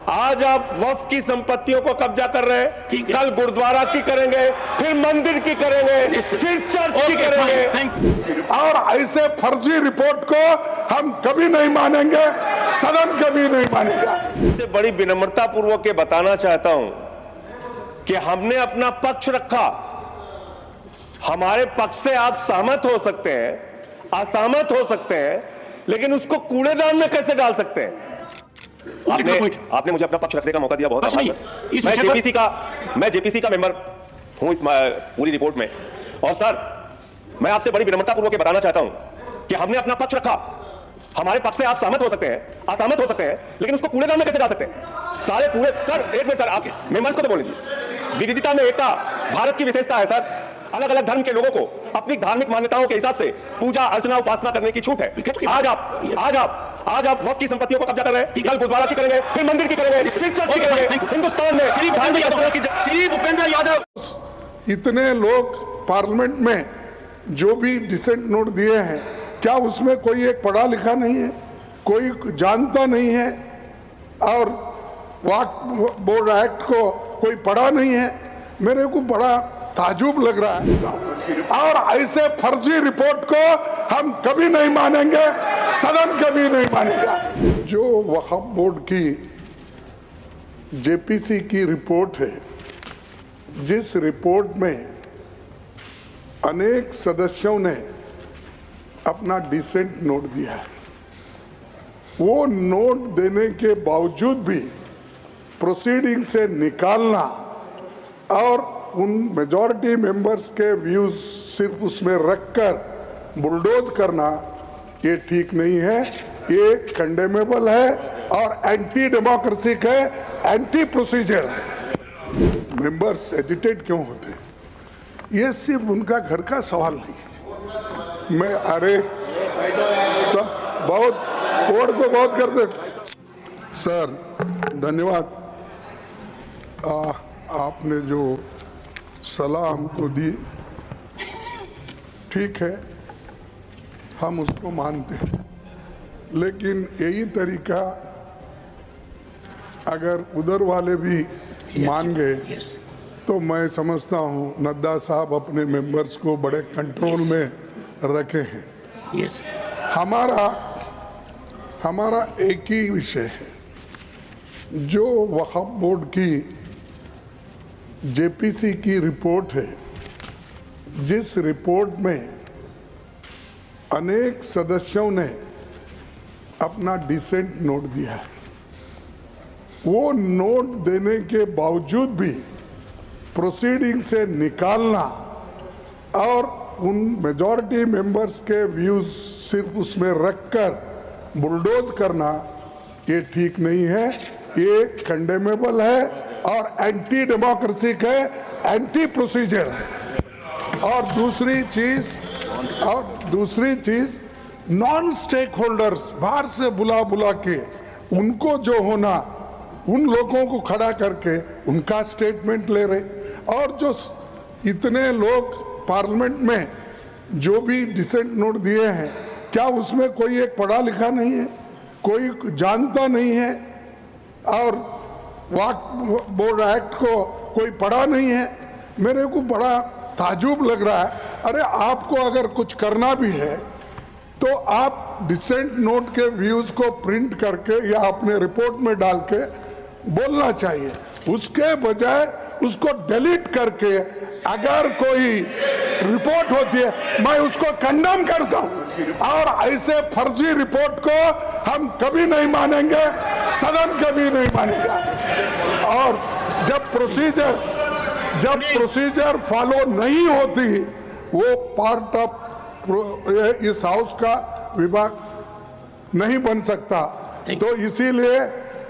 आज आप वक्फ की संपत्तियों को कब्जा कर रहे हैं, कल गुरुद्वारा की करेंगे, फिर मंदिर की करेंगे, फिर चर्च की करेंगे। और ऐसे फर्जी रिपोर्ट को हम कभी नहीं मानेंगे, सदन कभी नहीं मानेगा। इससे बड़ी विनम्रता पूर्वक के बताना चाहता हूं कि हमने अपना पक्ष रखा। हमारे पक्ष से आप सहमत हो सकते हैं, असहमत हो सकते हैं, लेकिन उसको कूड़ेदान में कैसे डाल सकते हैं? आपने मुझे अपना पक्ष रखने का मौका दिया, बहुत आभार सर। मैं जेपीसी का मेंबर हूं इस पूरी रिपोर्ट में। और सर, मैं आपसे बड़ी विनम्रता पूर्वक बताना चाहता हूं कि हमने अपना पक्ष रखा। हमारे पक्ष से आप सहमत हो सकते हैं, असहमत हो सकते हैं, लेकिन उसको कूड़ेदान में कैसे डाल सकते हैं? सारे पूरे सर, एक मिनट सर, आप मेंबर्स को तो बोल लीजिए। विविधता में एकता भारत की विशेषता है सर। अलग अलग धर्म के लोगों को अपनी धार्मिक मान्यताओं के हिसाब से पूजा अर्चना उपासना करने की छूट है। आज आप वक्फ की संपत्तियों को कब्जा कर रहे हैं, कल गुरुद्वारा की करेंगे, फिर मंदिर की करेंगे, फिर चर्च की करेंगे। हिंदुस्तान में श्री भूपेंद्र यादव, इतने लोग पार्लियामेंट में जो भी डिसेंट नोट दिए हैं, क्या उसमें कोई एक पढ़ा लिखा नहीं है, कोई जानता नहीं है, और वक्फ बोर्ड एक्ट को कोई पढ़ा नहीं है? मेरे को बड़ा ताजुब लग रहा है। और ऐसे फर्जी रिपोर्ट को हम कभी नहीं मानेंगे, सदन कभी नहीं मानेगा। जो वक्फ बोर्ड की जेपीसी की रिपोर्ट है, जिस रिपोर्ट में अनेक सदस्यों ने अपना डिसेंट नोट दिया है, वो नोट देने के बावजूद भी प्रोसीडिंग से निकालना और उन मेजॉरिटी मेंबर्स के व्यूज सिर्फ उसमें रखकर बुलडोज करना, ये ठीक नहीं है, ये कंडेमेबल है और एंटी डेमोक्रेसी है, एंटी प्रोसीजर है। मेंबर्स एजिटेट क्यों होते? ये सिर्फ उनका घर का सवाल नहीं है। मैं तो बहुत कोर्ट को बहुत करते। सर धन्यवाद, आपने जो सलाह हमको दी, ठीक है, हम उसको मानते हैं, लेकिन यही तरीका अगर उधर वाले भी मान गए तो मैं समझता हूँ नड्डा साहब अपने मेंबर्स को बड़े कंट्रोल में रखे हैं। हमारा एक ही विषय है, जो वक्फ बोर्ड की जेपीसी की रिपोर्ट है, जिस रिपोर्ट में अनेक सदस्यों ने अपना डिसेंट नोट दिया है, वो नोट देने के बावजूद भी प्रोसीडिंग से निकालना और उन मेजॉरिटी मेंबर्स के व्यूज सिर्फ उसमें रखकर बुलडोज करना, ये ठीक नहीं है, ये कंडेमेबल है और एंटी डेमोक्रेसी है, एंटी प्रोसीजर है। और दूसरी चीज नॉन स्टेक होल्डर्स बाहर से बुला के उनको जो होना, उन लोगों को खड़ा करके उनका स्टेटमेंट ले रहे। और जो इतने लोग पार्लियामेंट में जो भी डिसेंट नोट दिए हैं, क्या उसमें कोई एक पढ़ा लिखा नहीं है, कोई जानता नहीं है, और वक्फ बोर्ड एक्ट को कोई पढ़ा नहीं है? मेरे को बड़ा ताजुब लग रहा है। अरे आपको अगर कुछ करना भी है तो आप डिसेंट नोट के व्यूज को प्रिंट करके या अपने रिपोर्ट में डाल के बोलना चाहिए, उसके बजाय उसको डिलीट करके अगर कोई रिपोर्ट होती है मैं उसको कंडेम करता हूं। और ऐसे फर्जी रिपोर्ट को हम कभी नहीं मानेंगे, सदन कभी नहीं मानेगा। और जब प्रोसीजर फॉलो नहीं होती, वो पार्ट ऑफ इस हाउस का विभाग नहीं बन सकता। तो इसीलिए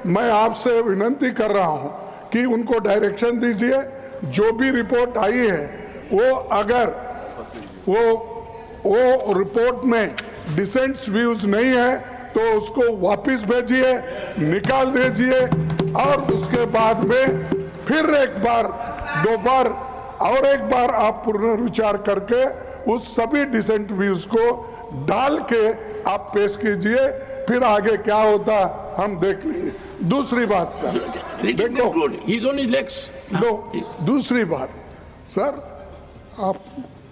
मैं आपसे विनती कर रहा हूं कि उनको डायरेक्शन दीजिए, जो भी रिपोर्ट आई है वो अगर वो रिपोर्ट में डिसेंट्स व्यूज नहीं है तो उसको वापस भेजिए, निकाल दीजिए, और उसके बाद में फिर एक बार, दो बार और एक बार आप पुनर्विचार करके उस सभी डिसेंट व्यूज को डाल के आप पेश कीजिए, फिर आगे क्या होता हम देख लेंगे। दूसरी बात सर, देखो He's on his legs. No, दूसरी बात सर, आप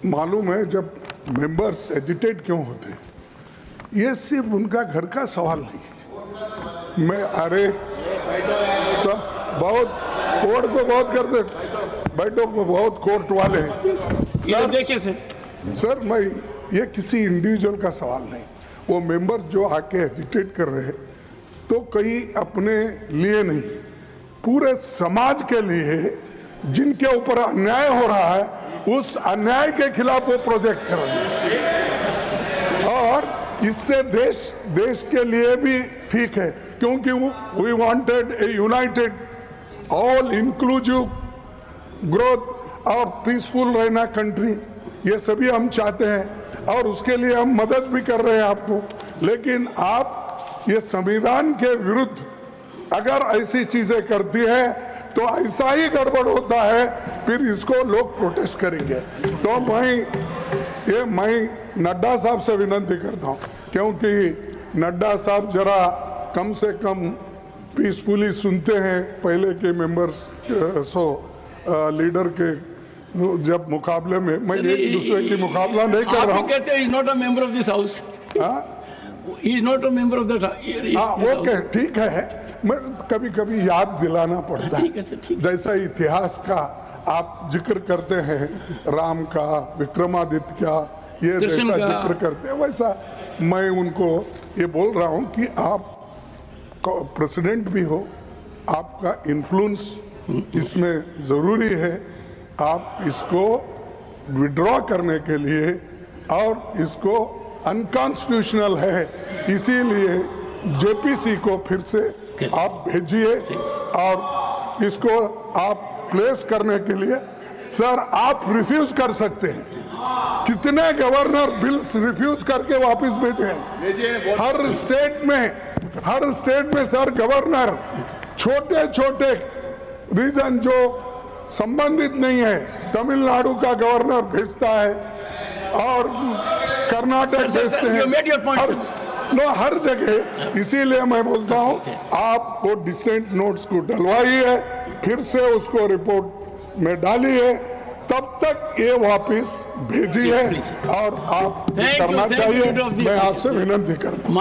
मालूम है जब मेंबर्स एजिटेट क्यों होते हैं, ये सिर्फ उनका घर का सवाल नहीं है। मैं अरे तो बहुत कोर्ट को बहुत करते, बैठो को बहुत कोर्ट वाले हैं इधर देखिए सर, सर। मैं ये किसी इंडिविजुअल का सवाल नहीं, वो मेंबर्स जो आके एजिटेट कर रहे हैं तो कहीं अपने लिए नहीं, पूरे समाज के लिए जिनके ऊपर अन्याय हो रहा है उस अन्याय के खिलाफ वो प्रोजेक्ट कर रहे हैं, और इससे देश के लिए भी ठीक है, क्योंकि we wanted a united all inclusive growth और पीसफुल रहना कंट्री, ये सभी हम चाहते हैं और उसके लिए हम मदद भी कर रहे हैं आपको। लेकिन आप ये संविधान के विरुद्ध अगर ऐसी चीजें करती है तो ऐसा ही गड़बड़ होता है, फिर इसको लोग प्रोटेस्ट करेंगे। तो मैं नड्डा साहब से विनती करता हूँ, क्योंकि नड्डा साहब जरा कम से कम पीसफुली सुनते हैं पहले के मेंबर्स लीडर के जब मुकाबले में, मैं एक दूसरे की मुकाबला नहीं कर रहा हूँ। कहते हैं not a member of this house, he is not a member of that. Okay ठीक है, मैं कभी कभी याद दिलाना पड़ता है, जैसा इतिहास का आप जिक्र करते हैं, राम का, विक्रमादित्य का, ये जैसा जिक्र करते हैं, वैसा मैं उनको ये बोल रहा हूँ कि आप प्रेसिडेंट भी हो, आपका इन्फ्लुएंस इसमें जरूरी है। आप इसको विड्रॉ करने के लिए, और इसको अनकॉन्स्टिट्यूशनल है, इसीलिए जेपीसी को फिर से आप भेजिए और इसको आप प्लेस करने के लिए। सर आप रिफ्यूज कर सकते हैं, कितने गवर्नर बिल्स रिफ्यूज करके वापस भेजे हैं हर स्टेट में सर गवर्नर छोटे रीजन जो संबंधित नहीं है, तमिलनाडु का गवर्नर भेजता है और कर्नाटक भेजते हैं, हर जगह। इसीलिए मैं बोलता हूँ आप वो डिसेंट नोट्स को डलवाइए, फिर से उसको रिपोर्ट में डालिए, तब तक ये वापस भेजिए और आप करना चाहिए। मैं आपसे विनती करता हूँ।